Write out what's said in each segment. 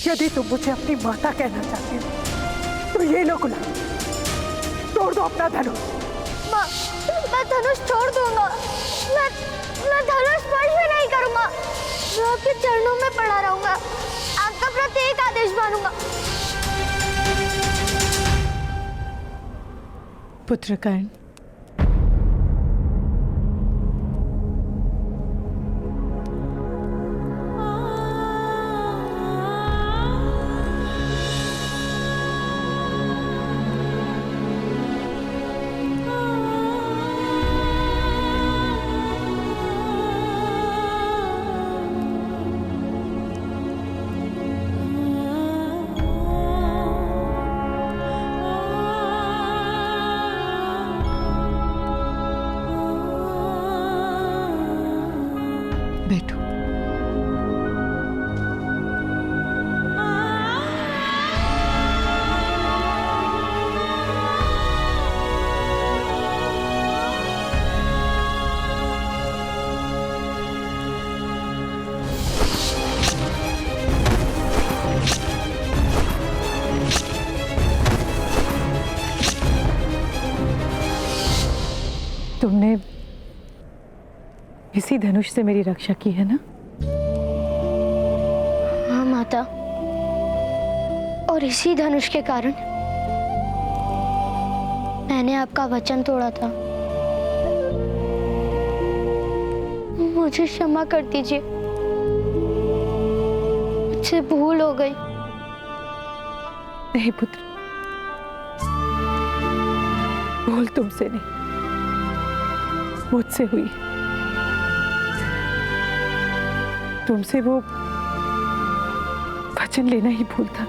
यदि तुम मुझे अपनी माता कहना चाहती हो तो ये लो गुलाब, तोड़ दो अपना धनुष। माँ, मैं धनुष छोड़ दूंगा। मैं धनुष स्पर्श भी नहीं करूंगा। मैं आपके चरणों में पड़ा रहूंगा। आपका प्रत्येक आदेश मानूंगा। पुत्र कर्ण, बैठो। तुमने इसी धनुष से मेरी रक्षा की है ना? हाँ माता, और इसी धनुष के कारण मैंने आपका वचन तोड़ा था। मुझे क्षमा कर दीजिए, मुझसे भूल हो गई। नहीं पुत्र, भूल तुमसे नहीं, मुझसे हुई। तुमसे वो वचन लेना ही भूल था।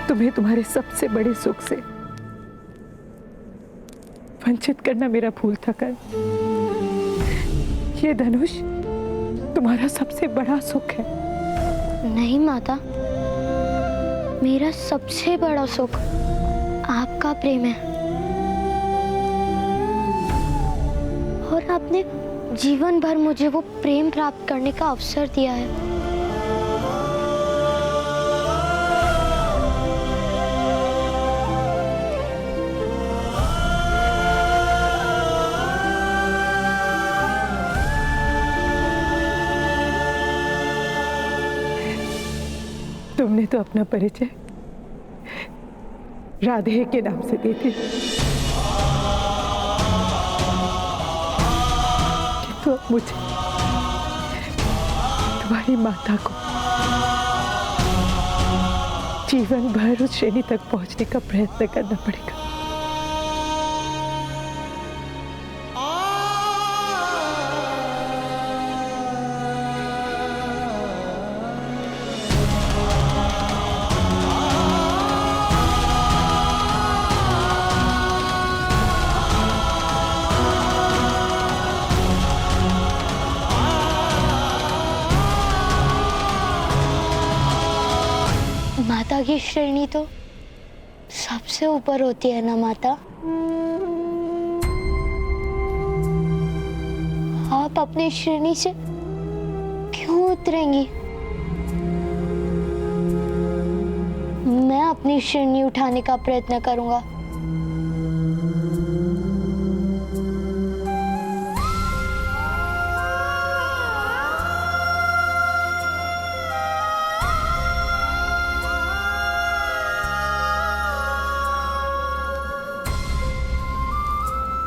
तुम्हें तुम्हारे सबसे बड़े सुख से वंचित करना मेरा भूल था कर्ण। ये धनुष तुम्हारा सबसे बड़ा सुख है। नहीं माता, मेरा सबसे बड़ा सुख आपका प्रेम है, और आपने जीवन भर मुझे वो प्रेम प्राप्त करने का अवसर दिया है। तुमने तो अपना परिचय राधे के नाम से दे दिया, तो मुझे तुम्हारी माता को जीवन भर उस श्रेणी तक पहुंचने का प्रयत्न करना पड़ेगा। माता की श्रेणी तो सबसे ऊपर होती है ना माता? आप अपनी श्रेणी से क्यों उतरेंगी? मैं अपनी श्रेणी उठाने का प्रयत्न करूंगा।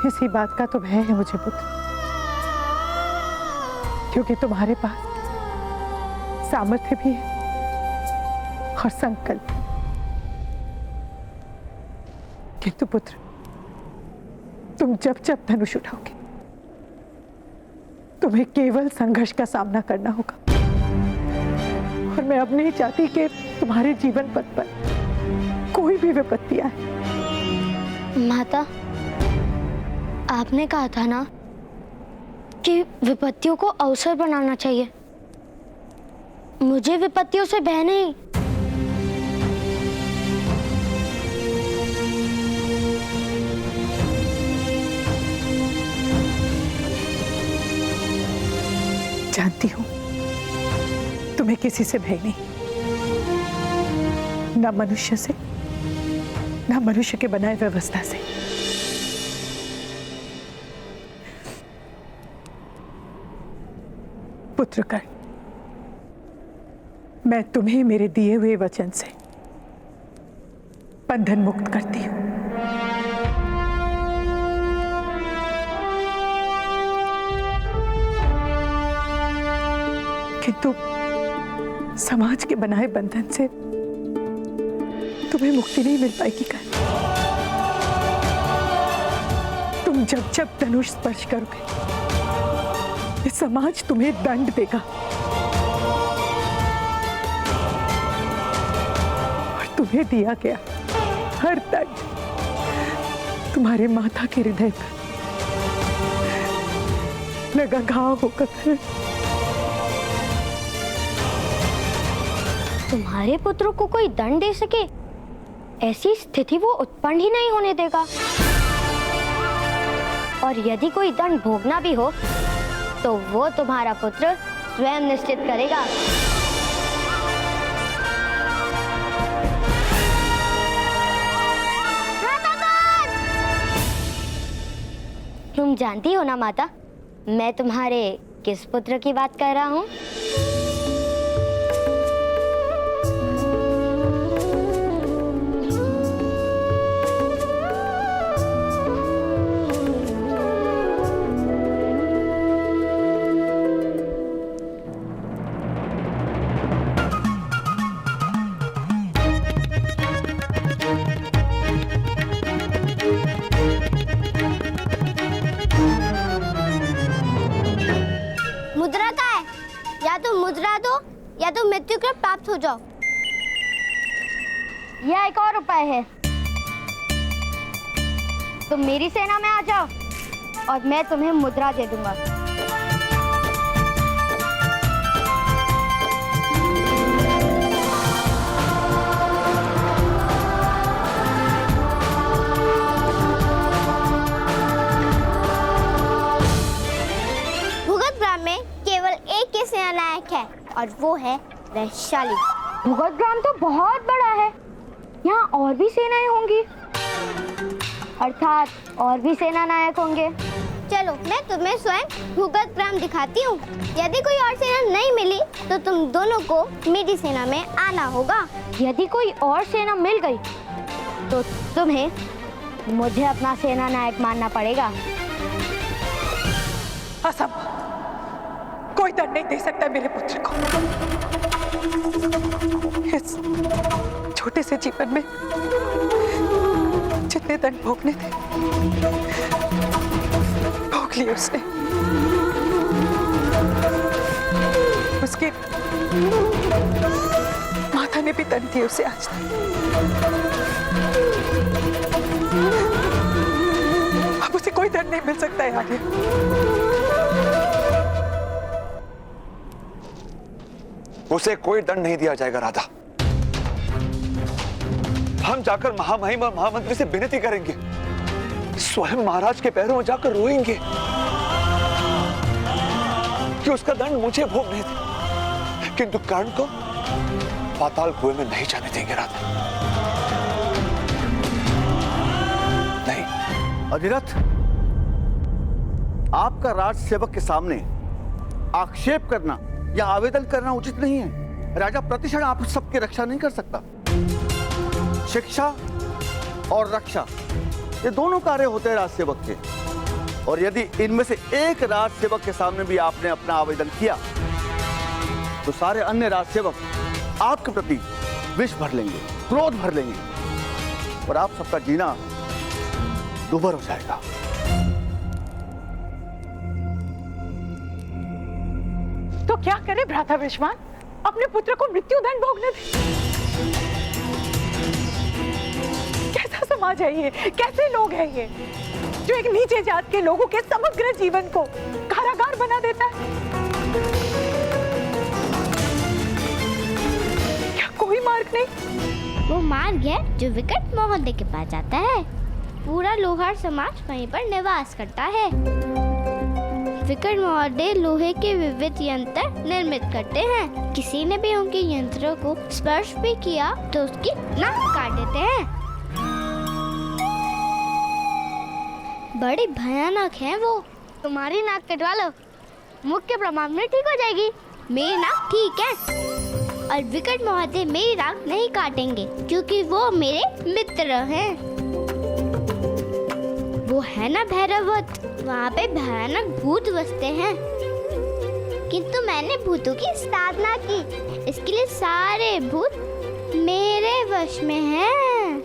इसी बात का तो भय है मुझे पुत्र, क्योंकि तुम्हारे पास सामर्थ्य भी है और संकल्प। किंतु पुत्र, तुम जब जब धनुष उठाओगे तुम्हें केवल संघर्ष का सामना करना होगा, और मैं अब नहीं चाहती कि तुम्हारे जीवन पथ पर कोई भी विपत्ति आए। माता, आपने कहा था ना कि विपत्तियों को अवसर बनाना चाहिए। मुझे विपत्तियों से भय नहीं। जानती हूं तुम्हें किसी से भय नहीं, ना मनुष्य से, ना मनुष्य के बनाए व्यवस्था से। पुत्रकर्ण, मैं तुम्हें मेरे दिए हुए वचन से बंधन मुक्त करती हूं। किंतु समाज के बनाए बंधन से तुम्हें मुक्ति नहीं मिल पाएगी। कर तुम जब जब धनुष स्पर्श करोगे, ये समाज तुम्हें दंड देगा, और तुम्हें दिया गया हर दंड तुम्हारे माता के हृदय पर लगा घाव होकर। तुम्हारे पुत्र को कोई दंड दे सके, ऐसी स्थिति वो उत्पन्न ही नहीं होने देगा। और यदि कोई दंड भोगना भी हो तो वो तुम्हारा पुत्र स्वयं निश्चित करेगा। तुम जानती हो ना माता, मैं तुम्हारे किस पुत्र की बात कर रहा हूँ? मुद्रा का है, या तो मुद्रा दो या तो मृत्यु के प्राप्त हो जाओ। यह एक और उपाय है, तुम मेरी सेना में आ जाओ और मैं तुम्हें मुद्रा दे दूंगा। सेनानायक है और वो है वैशाली। भूगतग्राम तो बहुत बड़ा है, यहाँ और भी सेनाएं होंगी, अर्थात और भी सेनानायक होंगे। चलो मैं तुम्हें स्वयं भूगतग्राम दिखाती हूँ। यदि कोई और सेना नहीं मिली तो तुम दोनों को मेरी सेना में आना होगा। यदि कोई और सेना मिल गई तो तुम्हें मुझे अपना सेनानायक मानना पड़ेगा। असंभव, कोई दंड नहीं दे सकता मेरे पुत्र को। इस छोटे से जीवन में जितने दंड भोगने थे भोग लिए उसने। उसके माता ने भी दंड दिए उसे आज तक। अब उसे कोई दंड नहीं मिल सकता है आगे। उसे कोई दंड नहीं दिया जाएगा राधा। हम जाकर महामहिम और महामंत्री से विनती करेंगे, स्वयं महाराज के पैरों में जाकर रोएंगे कि उसका दंड मुझे भोगने दे, किंतु कर्ण को पाताल कुएं में नहीं जाने देंगे राधा। नहीं। अधिरथ, आपका राज सेवक के सामने आक्षेप करना या आवेदन करना उचित नहीं है। राजा प्रतिक्षण आप सबकी रक्षा नहीं कर सकता। शिक्षा और रक्षा ये दोनों कार्य होते हैं राज सेवक के, और यदि इनमें से एक राज सेवक के सामने भी आपने अपना आवेदन किया तो सारे अन्य राज सेवक आपके प्रति विष भर लेंगे, क्रोध भर लेंगे, और आप सबका जीना दुभर हो जाएगा। तो क्या करे भ्राता विश्वान, अपने पुत्र को मृत्यु दंड भोगने दे? कैसा समाज है ये, कैसे लोग हैं ये, जो एक नीचे जात के लोगों के समग्र जीवन को कारागार बना देता है? क्या कोई मार्ग नहीं? वो मार्ग है जो विकट मोहल्ले के पास जाता है। पूरा लोहार समाज वहीं पर निवास करता है। विकट महोदय लोहे के विविध यंत्र निर्मित करते हैं। किसी ने भी उनके यंत्रों को स्पर्श भी किया तो उसकी नाक काट देते हैं। बड़ी भयानक है वो। तुम्हारी नाक कटवा लो, मुख्य प्रमाण में ठीक हो जाएगी। मेरी नाक ठीक है और विकट महोदय मेरी नाक नहीं काटेंगे क्योंकि वो मेरे मित्र हैं। वो है ना भैरवत, वहाँ पे भयानक भूत बसते हैं। किंतु मैंने भूतों की साधना की, इसके लिए सारे भूत मेरे वश में हैं।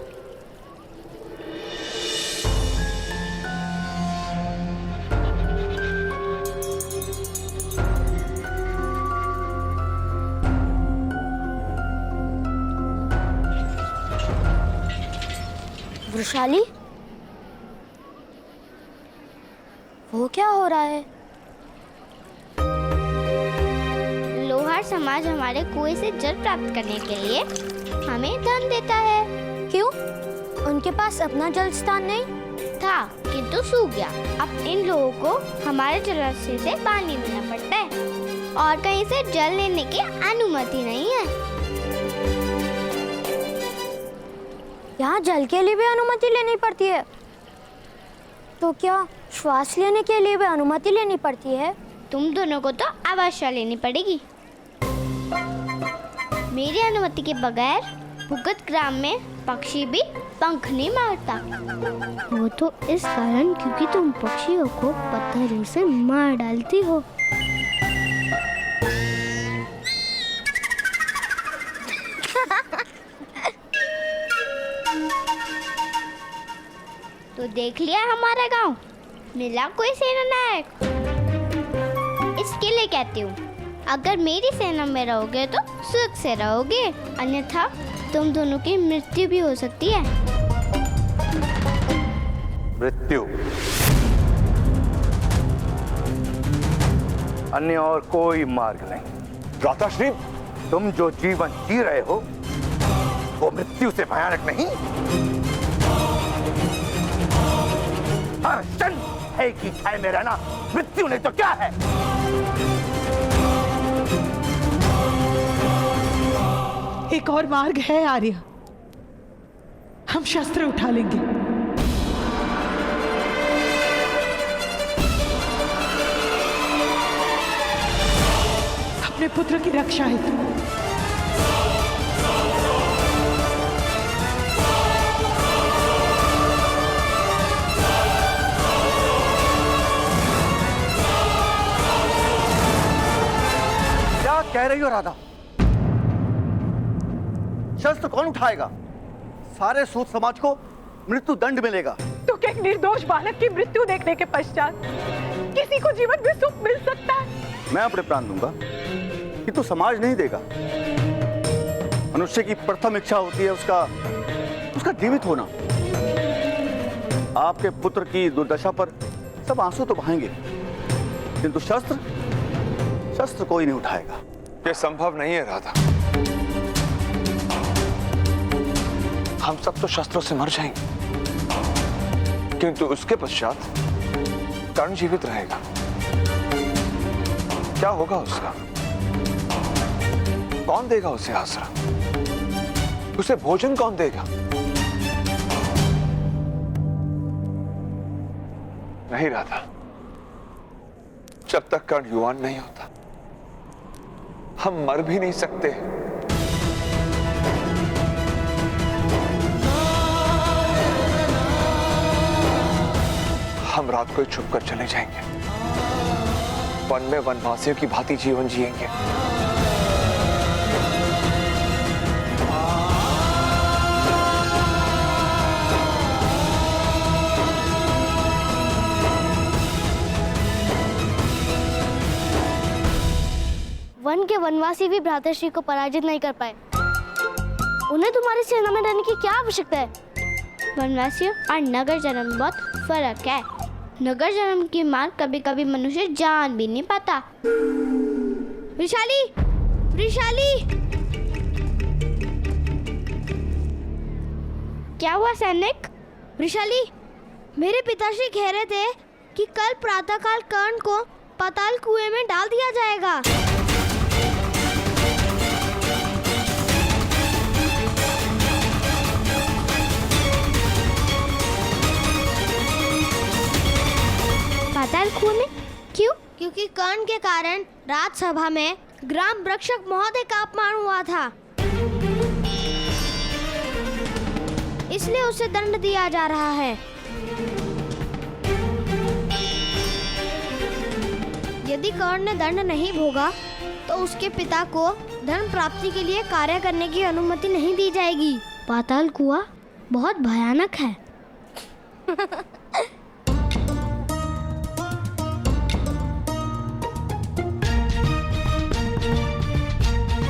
वृषाली, वो क्या हो रहा है? लोहार समाज हमारे कुएं से जल प्राप्त करने के लिए हमें धन देता है। क्यों? उनके पास अपना जल स्थान नहीं था किंतु सूख गया। अब इन लोगों को हमारे जलाशय से पानी लेना पड़ता है और कहीं से जल लेने की अनुमति नहीं है। यहाँ जल के लिए भी अनुमति लेनी पड़ती है, तो क्या श्वास लेने के लिए भी अनुमति लेनी पड़ती है? तुम दोनों को तो अवश्य लेनी पड़ेगी। मेरी अनुमति के बगैर भूगत ग्राम में पक्षी भी पंख नहीं मारता। वो तो इस कारण क्योंकि तुम पक्षियों को पत्थरों से मार डालती हो। तो देख लिया हमारा गांव, मिला कोई सेना नायक। इसके लिए कहती हूँ, अगर मेरी सेना में रहोगे तो सुख से रहोगे, अन्यथा तुम दोनों की मृत्यु भी हो सकती है। मृत्यु? अन्य और कोई मार्ग नहीं। भ्राताश्री, तुम जो जीवन जी रहे हो वो मृत्यु से भयानक नहीं। हर क्षण है कि छाए में रहना मृत्यु नहीं तो क्या है? एक और मार्ग है आर्य, हम शस्त्र उठा लेंगे। अपने पुत्र की रक्षा हेतु। क्या कह रही हो राधा? शस्त्र कौन उठाएगा? सारे सूत समाज को मृत्यु दंड मिलेगा। तो क्या एक निर्दोष बालक की मृत्यु देखने के पश्चात किसी को जीवन में सुख मिल सकता है? मैं अपने प्राण दूंगा कि तो समाज नहीं देगा। मनुष्य की प्रथम इच्छा होती है उसका जीवित होना। आपके पुत्र की दुर्दशा पर सब आंसू तो बहाएंगे, किंतु शस्त्र कोई नहीं उठाएगा। यह संभव नहीं है राधा। हम सब तो शस्त्रों से मर जाएंगे, किंतु उसके पश्चात कर्ण जीवित रहेगा। क्या होगा उसका? कौन देगा उसे आसरा? उसे भोजन कौन देगा? नहीं राधा, जब तक कर्ण युवान नहीं होता हम मर भी नहीं सकते। हम रात को ही छुप कर चले जाएंगे, वन में वनवासियों की भांति जीवन जिएंगे। वन के वनवासी भी भ्रातृश्री को पराजित नहीं कर पाए। उन्हें तुम्हारी सेना में रहने की क्या आवश्यकता है? वनवासियों और नगर जन्म में बहुत फर्क है। नगर जन्म की मार कभी कभी मनुष्य जान भी नहीं पाता। वृषाली, वृषाली, क्या हुआ सैनिक? वृषाली, मेरे पिताश्री कह रहे थे कि कल प्रातःकाल कर्ण को पाताल कुएं में डाल दिया जाएगा। पाताल कुएं में क्यों? क्योंकि कर्ण के कारण राज्यसभा में ग्राम रक्षक महोदय का अपमान हुआ था, इसलिए उसे दंड दिया जा रहा है। यदि कर्ण ने दंड नहीं भोगा तो उसके पिता को धन प्राप्ति के लिए कार्य करने की अनुमति नहीं दी जाएगी। पाताल कुआं बहुत भयानक है।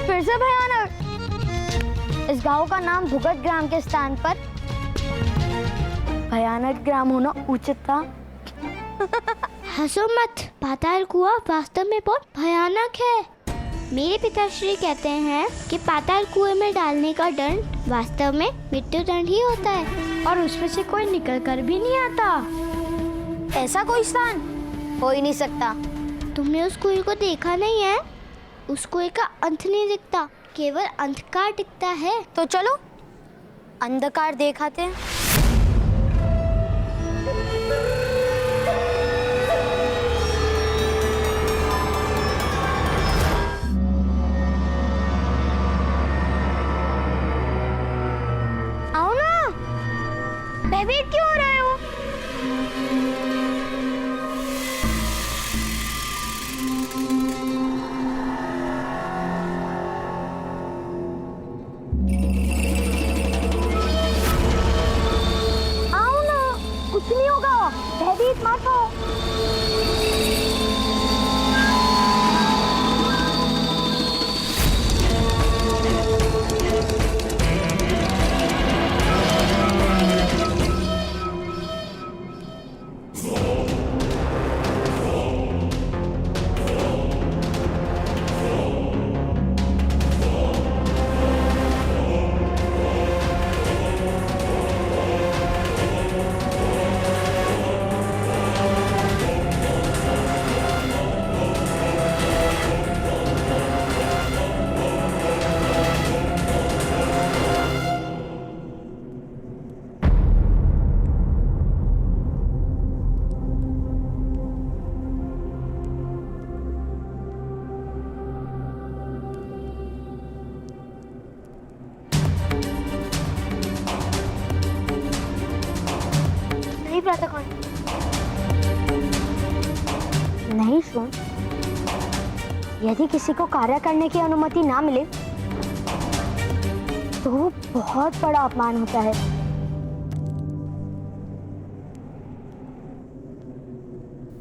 फिर से भयानक। इस गांव का नाम भुगत ग्राम के स्थान पर भयानक ग्राम होना उचित था। हंसो मत, पाताल कुआं वास्तव में बहुत भयानक है। मेरे पिताश्री कहते हैं कि पाताल कुएं में डालने का दंड वास्तव में मृत्यु दंड ही होता है और उसमें से कोई निकल कर भी नहीं आता। ऐसा कोई स्थान हो ही नहीं सकता। तुमने उस कुएं को देखा नहीं है? उस कुएं का अंत नहीं दिखता, केवल अंधकार दिखता है। तो चलो अंधकार दिखाते हैं। आओ ना, भयभीत क्यों हो रहे हो? आओ ना, कुछ नहीं होगा, भयभीत मत हो। नहीं प्रातःकाल, नहीं सुन। यदि किसी को कार्य करने की अनुमति ना मिले तो वो बहुत बड़ा अपमान होता है।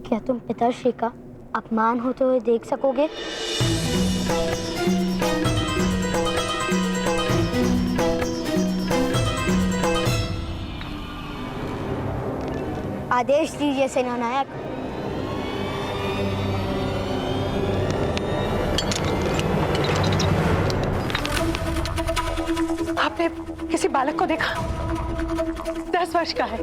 क्या तुम पिताश्री का अपमान होते हुए देख सकोगे? आदेश दीजिए सेनानायक। आपने किसी बालक को देखा? 10 वर्ष का है।